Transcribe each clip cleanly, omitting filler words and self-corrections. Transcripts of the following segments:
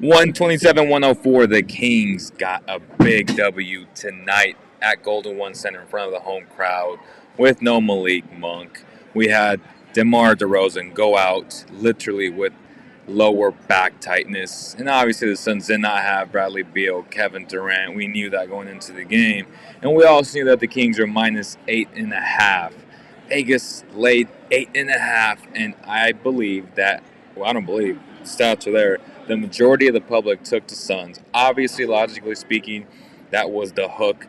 127-104. The Kings got a big W tonight at Golden One Center in front of the home crowd with no Malik Monk. We had DeMar DeRozan go out literally with lower back tightness. And obviously the Suns did not have Bradley Beal, Kevin Durant. We knew that going into the game. And we also knew that the Kings are minus 8.5. Vegas laid 8.5. And I believe that, well, I don't believe, the stats are there. The majority of the public took the Suns. Obviously, logically speaking, that was the hook.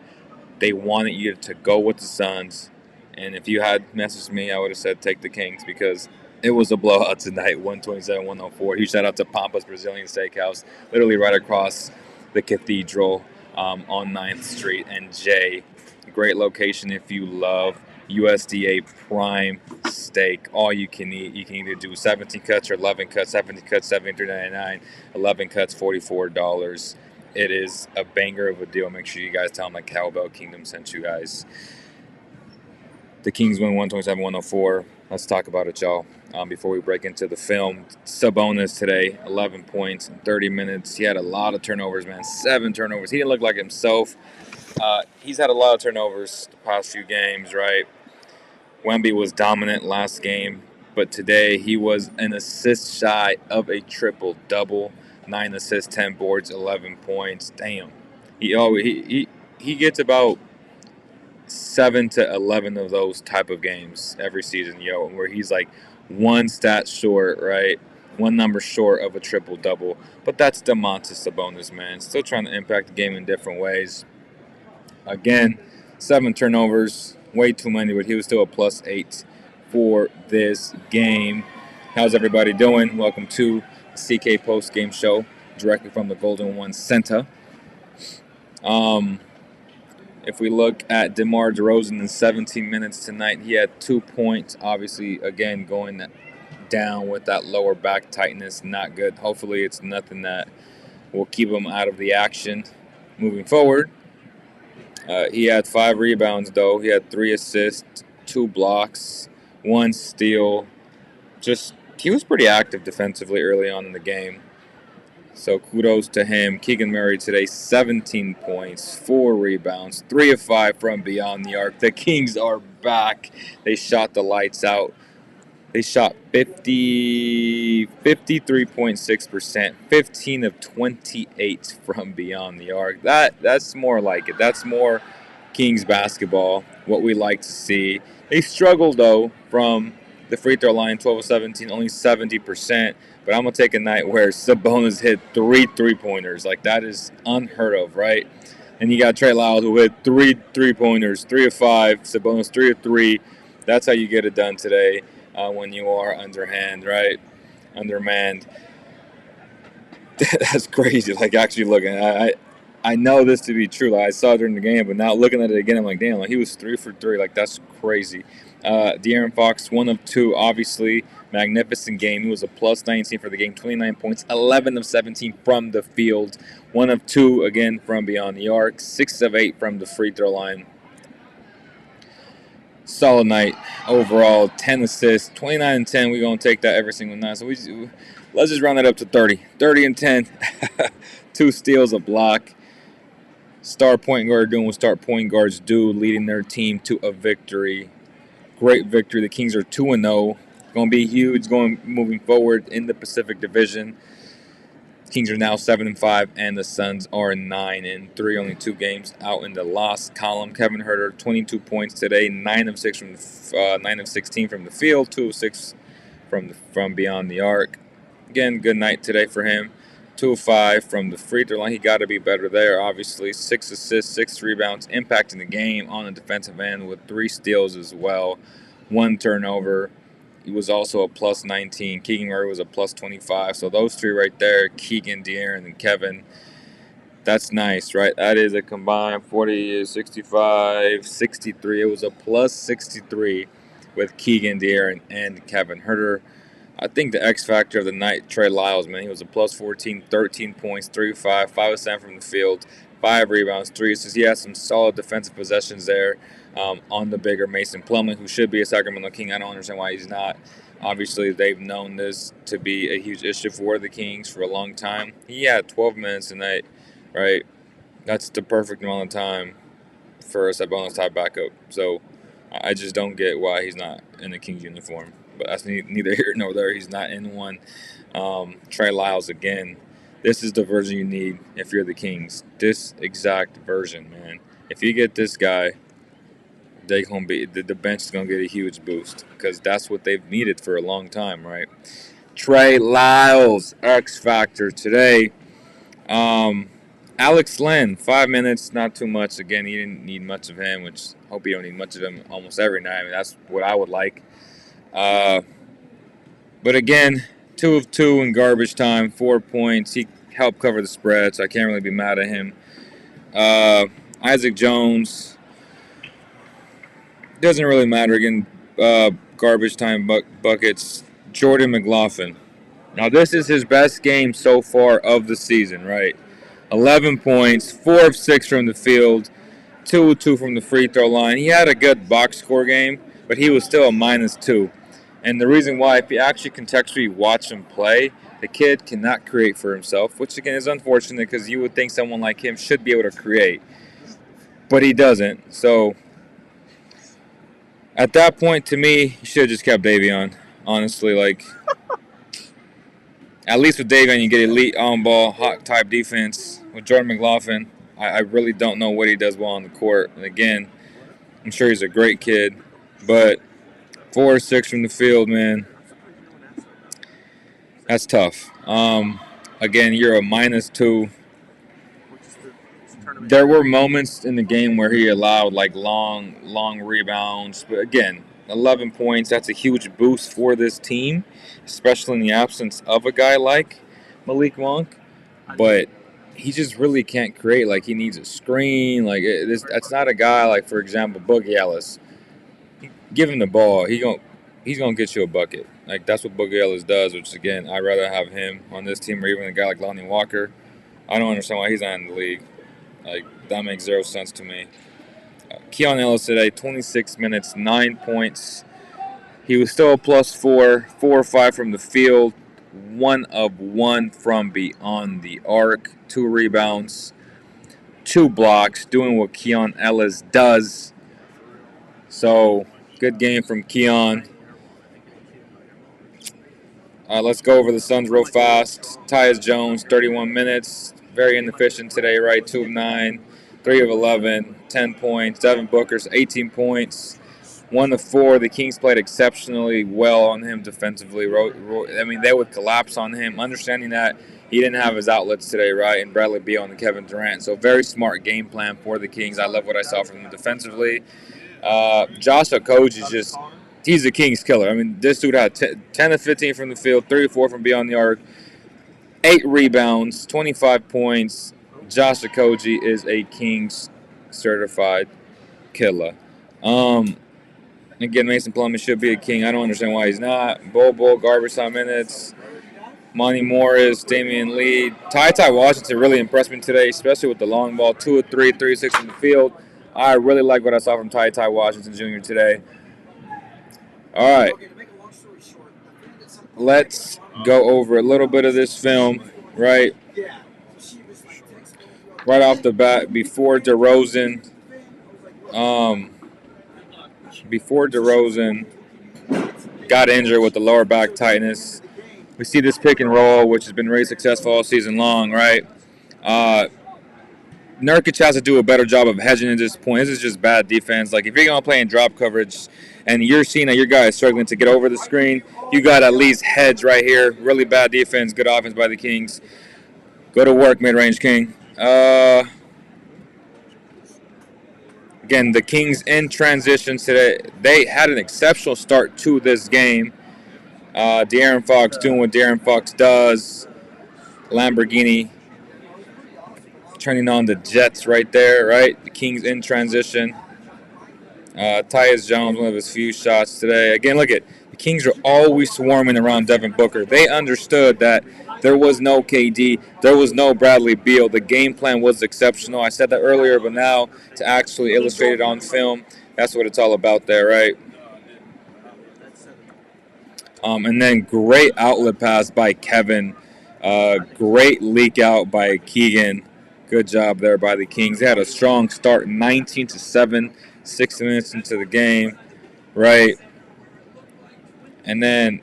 They wanted you to go with the Suns. And if you had messaged me, I would have said take the Kings because it was a blowout tonight, 127-104. Huge shout out to Pampa's Brazilian Steakhouse, literally right across the cathedral on 9th Street and J. Great location if you love USDA prime steak. All you can eat. You can either do 17 cuts or 11 cuts. 17 cuts, $73.99. 11 cuts, $44. It is a banger of a deal. Make sure you guys tell them that Cowbell Kingdom sent you guys. The Kings win 127-104. Let's talk about it, y'all. Before we break into the film, Sabonis today, 11 points in 30 minutes. He had a lot of turnovers, man. 7 turnovers. He didn't look like himself. He's had a lot of turnovers the past few games, right? Wemby was dominant last game, but today he was an assist shy of a triple-double. 9 assists, 10 boards, 11 points. Damn. He gets about 7 to 11 of those type of games every season, where he's like one stat short, right? One number short of a triple-double. But that's Domantas Sabonis, man. Still trying to impact the game in different ways. Again, 7 turnovers, way too many, but he was still a +8 for this game. How's everybody doing? Welcome to the CK Post Game Show, directly from the Golden One Center. If we look at DeMar DeRozan in 17 minutes tonight, he had 2 points. Obviously, again, going down with that lower back tightness, not good. Hopefully, it's nothing that will keep him out of the action moving forward. He had 5 rebounds, though. He had 3 assists, 2 blocks, 1 steal. He was pretty active defensively early on in the game. So kudos to him. Keegan Murray today, 17 points, 4 rebounds, 3 of 5 from beyond the arc. The Kings are back. They shot the lights out. They shot 53.6%, 15 of 28 from beyond the arc. That's more like it. That's more Kings basketball, what we like to see. They struggled, though, from the free throw line, 12 of 17, only 70%. But I'm going to take a night where Sabonis hit 3 3-pointers. Like, that is unheard of, right? And you got Trey Lyles who hit 3 3-pointers, 3 of 5. Sabonis 3 of 3. That's how you get it done today when you are underhand, right? Undermanned. That's crazy. Like, actually looking. I know this to be true. Like, I saw it during the game, but now looking at it again, I'm like, damn, like, he was 3 for 3. Like, that's crazy. De'Aaron Fox, 1 of 2, obviously. Magnificent game. He was a +19 for the game, 29 points, 11 of 17 from the field, 1 of 2 again from beyond the arc, 6 of 8 from the free throw line. Solid night overall, 10 assists, 29 and 10. We're going to take that every single night. So let's just round that up to 30. 30 and 10, 2 steals, a block. Star point guard doing what star point guards do, leading their team to a victory. Great victory. The Kings are 2-0. Going to be huge moving forward in the Pacific Division. Kings are now 7-5, and the Suns are 9-3. Only 2 games out in the loss column. Kevin Huerter, 22 points today, 9 of 16 from the field, 2 of 6 from beyond the arc. Again, good night today for him. 2 of 5 from the free throw line. He got to be better there, obviously. 6 assists, 6 rebounds, impacting the game on the defensive end with 3 steals as well. 1 turnover. He was also a +19. Keegan Murray was a +25. So those 3 right there, Keegan, De'Aaron, and Kevin, that's nice, right? That is a combined 40, 65, 63. It was a +63 with Keegan, De'Aaron, and Kevin Huerter. I think the X factor of the night, Trey Lyles, man, he was a +14, 13 points, 3 of 5, 5 of 7 from the field, 5 rebounds, 3 assists. He had some solid defensive possessions there on the bigger Mason Plumlee, who should be a Sacramento King. I don't understand why he's not. Obviously, they've known this to be a huge issue for the Kings for a long time. He had 12 minutes tonight, right? That's the perfect amount of time for a Sabonis type backup. So I just don't get why he's not in the Kings uniform. But that's neither here nor there. He's not in one. Trey Lyles again. This is the version you need if you're the Kings. This exact version, man. If you get this guy, they gonna be the bench is gonna get a huge boost because that's what they've needed for a long time, right? Trey Lyles, X Factor today. Alex Len, 5 minutes, not too much. Again, he didn't need much of him, which I hope you don't need much of him almost every night. I mean, that's what I would like. But again, 2 of 2 in garbage time, 4 points. He helped cover the spread, so I can't really be mad at him. Isaac Jones, doesn't really matter. Again, garbage time buckets. Jordan McLaughlin. Now, this is his best game so far of the season, right? 11 points, 4 of 6 from the field, 2 of 2 from the free throw line. He had a good box score game, but he was still a -2. And the reason why, if you actually contextually watch him play, the kid cannot create for himself, which again is unfortunate because you would think someone like him should be able to create. But he doesn't. So at that point, to me, you should have just kept Davion. Honestly, like, at least with Davion, you get elite on-ball, hot type defense. With Jordan McLaughlin, I really don't know what he does well on the court. And again, I'm sure he's a great kid, but 4 or 6 from the field, man, that's tough. Again, you're a -2. There were moments in the game where he allowed like long rebounds, but again, 11 points, that's a huge boost for this team, especially in the absence of a guy like Malik Monk. But he just really can't create. Like, he needs a screen. Like, that's not a guy like, for example, Boogie Ellis. Give him the ball. He's gonna get you a bucket. Like, that's what Boogie Ellis does, which, again, I'd rather have him on this team or even a guy like Lonnie Walker. I don't understand why he's not in the league. Like, that makes zero sense to me. Keon Ellis today, 26 minutes, 9 points. He was still a +4, 4 or 5 from the field, 1 of 1 from beyond the arc, 2 rebounds, 2 blocks, doing what Keon Ellis does. So, good game from Keon. Let's go over the Suns real fast. Tyus Jones, 31 minutes. Very inefficient today, right? 2 of 9, 3 of 11, 10 points. Devin Booker's 18 points, 1 of 4. The Kings played exceptionally well on him defensively. I mean, they would collapse on him, understanding that he didn't have his outlets today, right? And Bradley Beal and Kevin Durant. So, very smart game plan for the Kings. I love what I saw from them defensively. Josh Okogie is just... he's the Kings killer. I mean, this dude had 10 of 15 from the field, 3 or 4 from beyond the arc, 8 rebounds, 25 points. Josh Okogie is a Kings certified killer. Again, Mason Plumlee should be a King. I don't understand why he's not. Bol, garbage time minutes. Monty Morris, Damian Lee. Ty Washington really impressed me today, especially with the long ball. 2 of 3, 3 of 6 from the field. I really like what I saw from Ty Washington Jr. today. All right, let's go over a little bit of this film, right? Right off the bat, before DeRozan got injured with the lower back tightness. We see this pick and roll, which has been really successful all season long, right? Nurkic has to do a better job of hedging at this point. This is just bad defense. Like, if you're going to play in drop coverage and you're seeing that your guy is struggling to get over the screen, you got to at least hedge right here. Really bad defense, good offense by the Kings. Go to work, mid-range king. Again, the Kings in transition today. They had an exceptional start to this game. De'Aaron Fox doing what De'Aaron Fox does. Lamborghini turning on the Jets right there, right? The Kings in transition. Tyus Jones, one of his few shots today. Again, look at the Kings are always swarming around Devin Booker. They understood that there was no KD, there was no Bradley Beal. The game plan was exceptional. I said that earlier, but now to actually illustrate it on film, that's what it's all about there, right? And then great outlet pass by Kevin. Great leak out by Keegan. Good job there by the Kings. They had a strong start, 19-7, 6 minutes into the game, right? And then,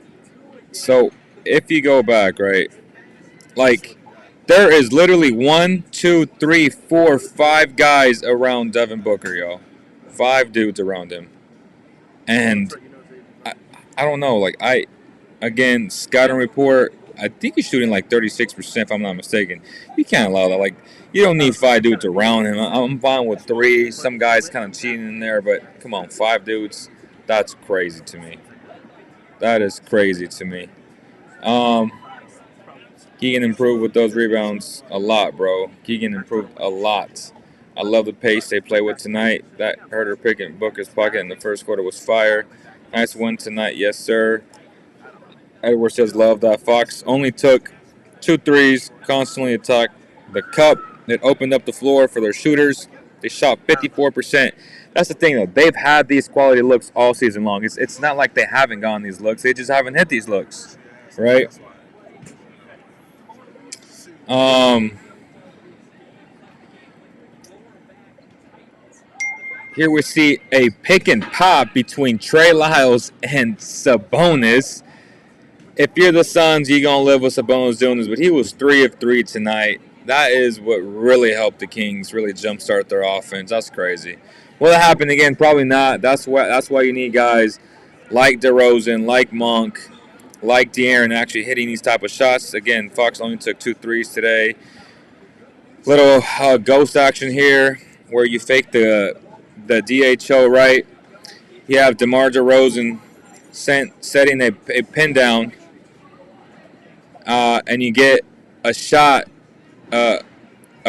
so if you go back, right, like there is literally 1, 2, 3, 4, 5 guys around Devin Booker, yo. 5 dudes around him. And I don't know, like again, scouting report, I think he's shooting like 36% if I'm not mistaken. You can't allow that. Like, you don't need 5 dudes around him. I'm fine with 3. Some guys kind of cheating in there, but come on, 5 dudes, that's crazy to me. That is crazy to me. Keegan improved with those rebounds a lot, bro. Keegan improved a lot. I love the pace they play with tonight. That Herder pick in Booker's pocket in the first quarter was fire. Nice win tonight, yes, sir. Edwards says, love that. Fox only took 2 threes, constantly attacked the cup. It opened up the floor for their shooters. They shot 54%. That's the thing, though. They've had these quality looks all season long. It's not like they haven't gotten these looks. They just haven't hit these looks, right? Here we see a pick and pop between Trey Lyles and Sabonis. If you're the Suns, you're going to live with Sabonis doing this, but he was 3 of 3 tonight. That is what really helped the Kings really jumpstart their offense. That's crazy. Will it happen again? Probably not. That's why you need guys like DeRozan, like Monk, like De'Aaron actually hitting these type of shots. Again, Fox only took 2 threes today. Little ghost action here where you fake the DHO, right? You have DeMar DeRozan setting a pin down, and you get a shot, a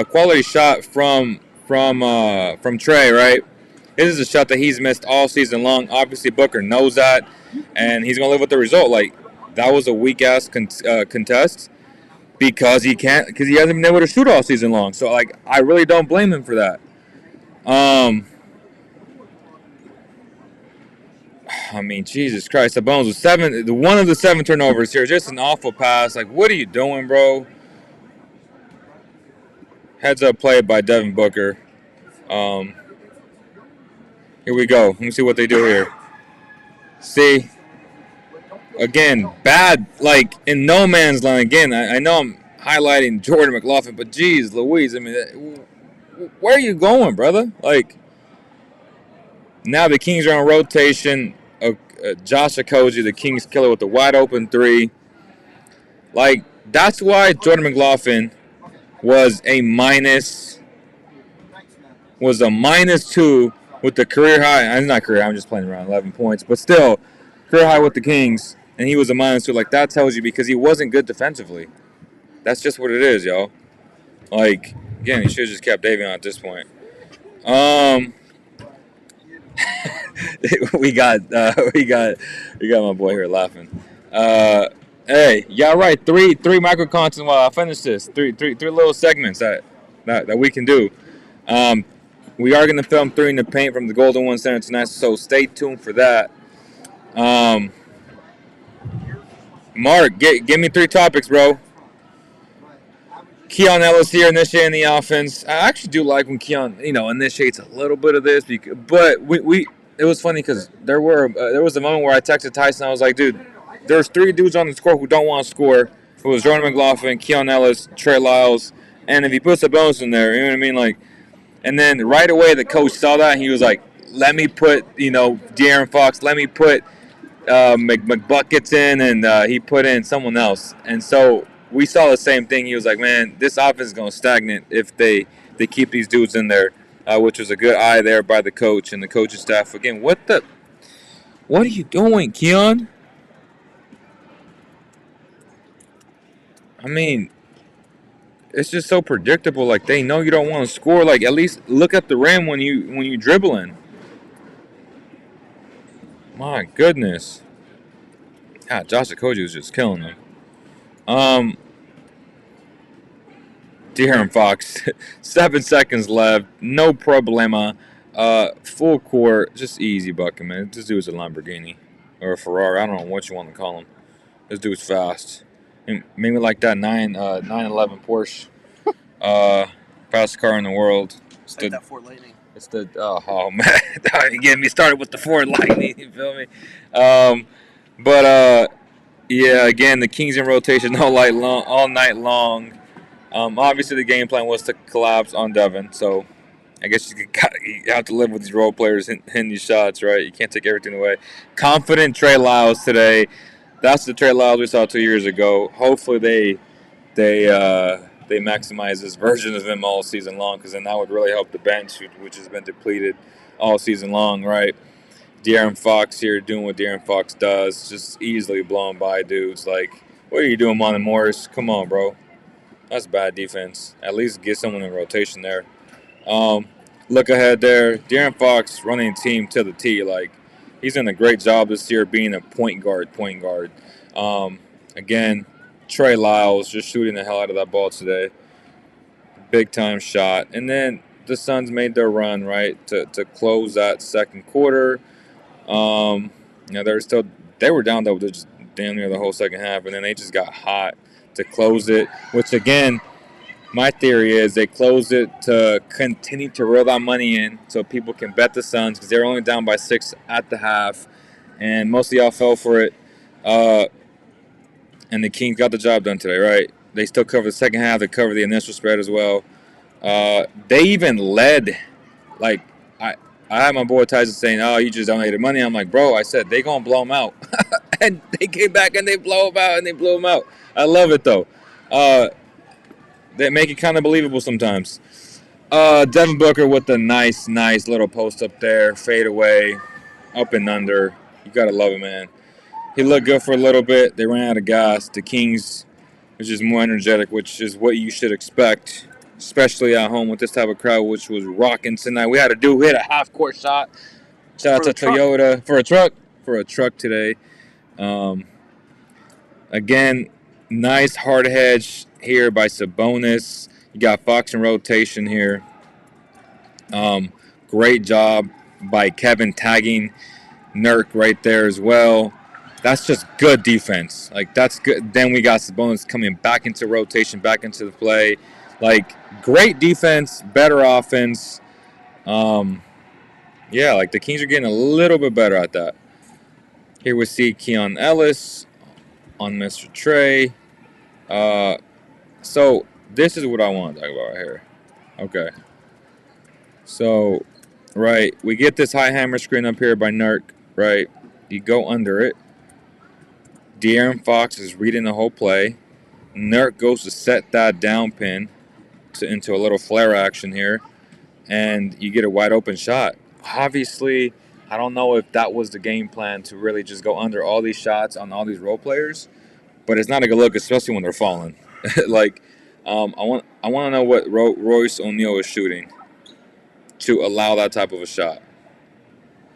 quality shot from Trey, right? This is a shot that he's missed all season long. Obviously, Booker knows that, and he's gonna live with the result. Like, that was a weak ass contest because he hasn't been able to shoot all season long. So, like, I really don't blame him for that. I mean, Jesus Christ, the Bones was one of the 7 turnovers here. Just an awful pass. Like, what are you doing, bro? Heads up play by Devin Booker. Here we go. Let me see what they do here. See, again, bad, like in no man's land. Again, I know I'm highlighting Jordan McLaughlin, but geez, Louise, I mean, where are you going, brother? Like, now the Kings are on rotation. Josh Okogie, the Kings killer, with the wide open 3. Like, that's why Jordan McLaughlin was a -2 with the career high. It's not career high, I'm just playing around, 11 points, but still career high with the Kings, and he was a -2. Like, that tells you because he wasn't good defensively. That's just what it is, y'all. Like, again, he should have just kept Davion at this point. we got my boy here laughing. Hey, y'all right. Three micro content while I finish this. Three little segments that we can do. We are going to film 3 in the paint from the Golden One Center tonight, so stay tuned for that. Mark, give me 3 topics, bro. Keon Ellis here initiating the offense. I actually do like when Keon, initiates a little bit of this, but it was funny because there was a moment where I texted Tyson. I was like, dude, there's 3 dudes on the score who don't want to score. It was Jordan McLaughlin, Keon Ellis, Trey Lyles, and if he puts a bonus in there, you know what I mean? Like, and then right away the coach saw that and he was like, let me put, De'Aaron Fox, let me put McBuckets in, and he put in someone else. And so we saw the same thing. He was like, man, this offense is going to stagnate if they keep these dudes in there, which was a good eye there by the coach and the coaching staff. Again, what are you doing, Keon? I mean, it's just so predictable. Like, they know you don't want to score. Like, at least look at the rim when you dribbling. My goodness. God, Josh Okogie was just killing them. De'Aaron Fox, 7 seconds left, no problema, full court, just easy bucket, man. This dude's a Lamborghini or a Ferrari. I don't know what you want to call him. This dude's fast. And maybe like that 911 Porsche. Fastest car in the world. It's like that Ford Lightning. It's the oh man, you getting me started with the Ford Lightning. You feel me? Yeah, again, the Kings in rotation all night long. Obviously, the game plan was to collapse on Devin, so I guess you have to live with these role players hitting these shots, right? You can't take everything away. Confident Trey Lyles today. That's the Trey Lyles we saw 2 years ago. Hopefully, they maximize this version of him all season long, because then that would really help the bench, which has been depleted all season long, right? De'Aaron Fox here doing what De'Aaron Fox does, just easily blowing by dudes. Like, what are you doing, Monty Morris? Come on, bro. That's bad defense. At least get someone in rotation there. Look ahead there. De'Aaron Fox running team to the T. Like, he's done a great job this year being a point guard. Again, Trey Lyles just shooting the hell out of that ball today. Big time shot. And then the Suns made their run, right, to close that second quarter. They were down though just damn near the whole second half, and then they just got hot to close it, which again, my theory is they closed it to continue to reel that money in so people can bet the Suns, because they're only down by 6 at the half, and most of y'all fell for it. And the Kings got the job done today, right? They still covered the second half. They covered the initial spread as well. They even led. Like, I had my boy Tyson saying, "Oh, you just donated money." I'm like, bro, I said they gonna blow them out, and they came back and they blow them out and they blew them out. I love it though. They make it kind of believable sometimes. Devin Booker with the nice little post up there, fade away, up and under. You gotta love it, man. He looked good for a little bit. They ran out of gas. The Kings was just more energetic, which is what you should expect, especially at home with this type of crowd, which was rocking tonight. We had a dude hit a half-court shot. Shout out to Toyota for a truck today. Again, nice hard hedge here by Sabonis. You got Fox in rotation here. Great job by Kevin tagging Nurk right there as well. That's just good defense. Like, that's good. Then we got Sabonis coming back into rotation, back into the play. Like, great defense, better offense. Yeah, like the Kings are getting a little bit better at that. Here we see Keon Ellis on Mr. Trey. So this is what I want to talk about right here. Okay. So, right, we get this high hammer screen up here by Nurk, right? You go under it. De'Aaron Fox is reading the whole play. Nurk goes to set that down pin into a little flare action here, and you get a wide open shot. Obviously, I don't know if that was the game plan to really just go under all these shots on all these role players, but it's not a good look, especially when they're falling. Like, I want to know what Royce O'Neal is shooting to allow that type of a shot.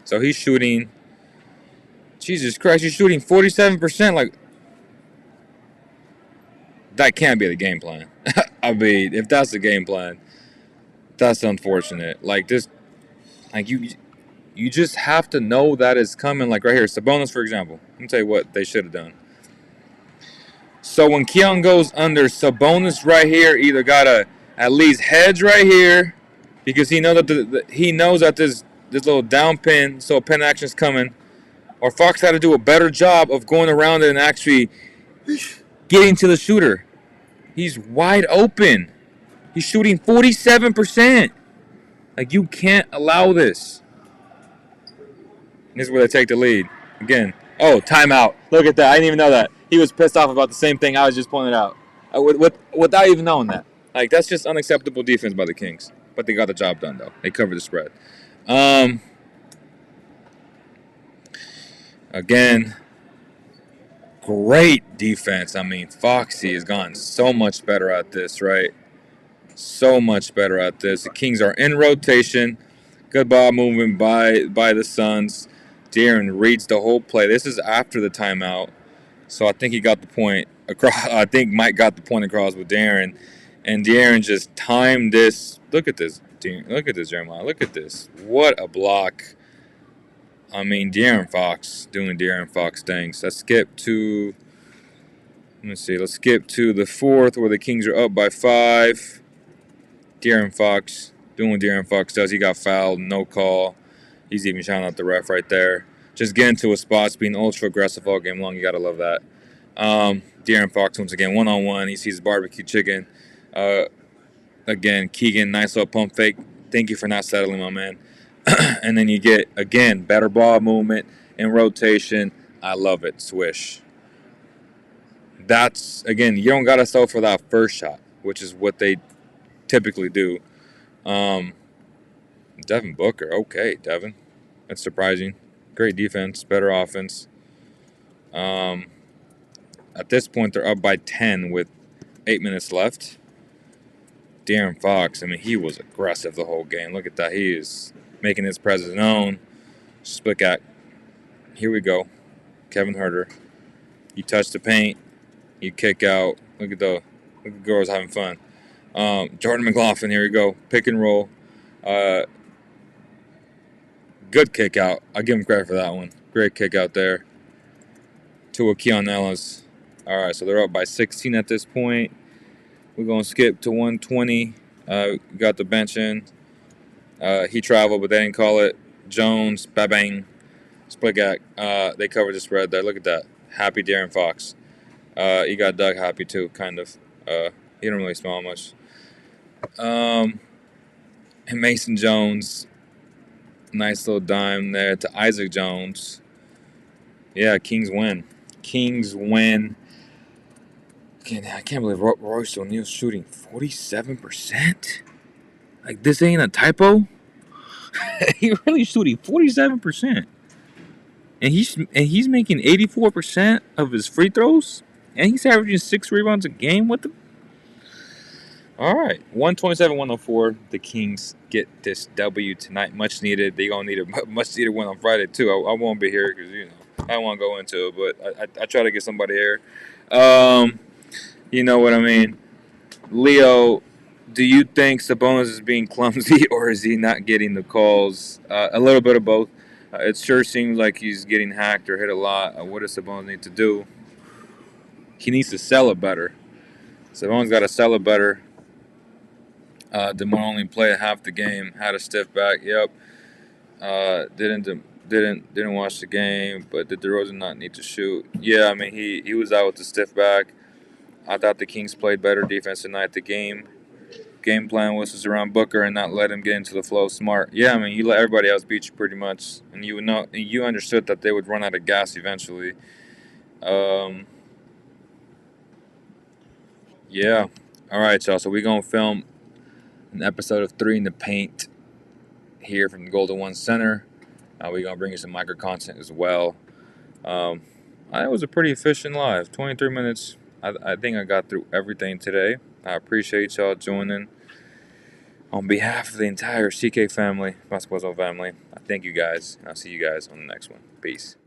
So he's shooting. Jesus Christ, he's shooting 47%. Like, that can't be the game plan. I mean, if that's the game plan, that's unfortunate. Like, this, like you just have to know that it's coming. Like right here, Sabonis, for example. Let me tell you what they should have done. So when Keon goes under, Sabonis right here either gotta at least hedge right here, because he knows that this little down pin, so pin action's coming. Or Fox had to do a better job of going around it and actually getting to the shooter. He's wide open. He's shooting 47%. Like, you can't allow this. This is where they take the lead. Again. Oh, timeout. Look at that. I didn't even know that. He was pissed off about the same thing I was just pointing out. Without even knowing that. Like, that's just unacceptable defense by the Kings. But they got the job done, though. They covered the spread. Again, great defense. I mean, Foxy has gotten so much better at this, right? So much better at this. The Kings are in rotation. Good ball movement by the Suns. De'Aaron reads the whole play. This is after the timeout. So I think he got the point across. I think Mike got the point across with De'Aaron. And De'Aaron just timed this. Look at this. Look at this, Jeremiah. Look at this. What a block. I mean, De'Aaron Fox doing De'Aaron Fox things. Let's skip to Let me see. Let's skip to the fourth where the Kings are up by 5. De'Aaron Fox doing what De'Aaron Fox does. He got fouled, no call. He's even shouting out the ref right there. Just getting to his spots, being ultra aggressive all game long. You gotta love that. De'Aaron Fox once again, one-on-one. He sees barbecue chicken. Again, Keegan, nice little pump fake. Thank you for not settling, my man. And then you get, again, better ball movement and rotation. I love it. Swish. That's, again, you don't got to settle for that first shot, which is what they typically do. Devin Booker. Okay, Devin. That's surprising. Great defense, better offense. At this point, they're up by 10 with 8 minutes left. De'Aaron Fox, I mean, he was aggressive the whole game. Look at that. He is making his presence known. Split cat. Here we go. Kevin Huerter. You touch the paint. You kick out. Look at the girls having fun. Jordan McLaughlin, here we go. Pick and roll. Good kick out. I'll give him credit for that one. Great kick out there. To Keon Ellis. All right, so they're up by 16 at this point. We're going to skip to 120. Got the bench in. He traveled, but they didn't call it. Jones, bang. Split gag. They covered the spread there. Look at that. Happy De'Aaron Fox. He got Doug happy too, kind of. He didn't really smile much. And Mason Jones. Nice little dime there to Isaac Jones. Yeah, Kings win. Kings win. I can't believe Royce O'Neal's shooting 47%. Like, this ain't a typo. He really shooting 47%, and he's making 84% of his free throws, and he's averaging 6 rebounds a game. What the? All right, 127-104. The Kings get this W tonight, much needed. They gonna need a much needed win on Friday too. I won't be here because I don't want to go into it, but I try to get somebody here. You know what I mean. Leo, do you think Sabonis is being clumsy or is he not getting the calls? A little bit of both. It sure seems like he's getting hacked or hit a lot. What does Sabonis need to do? He needs to sell it better. Sabonis got to sell it better. DeMar only played half the game. Had a stiff back. Yep. Didn't watch the game. But did DeRozan not need to shoot? Yeah, I mean he was out with the stiff back. I thought the Kings played better defense tonight. The game plan was around Booker and not let him get into the flow. Smart. Yeah, I mean you let everybody else beat you pretty much, and you understood that they would run out of gas eventually. Yeah. All right, y'all. So we're gonna film an episode of 3 in the Paint here from the Golden One Center. We're gonna bring you some micro content as well. It was a pretty efficient live. 23 minutes. I think I got through everything today. I appreciate y'all joining. On behalf of the entire CK family, Basketball Zone family, I thank you guys, and I'll see you guys on the next one. Peace.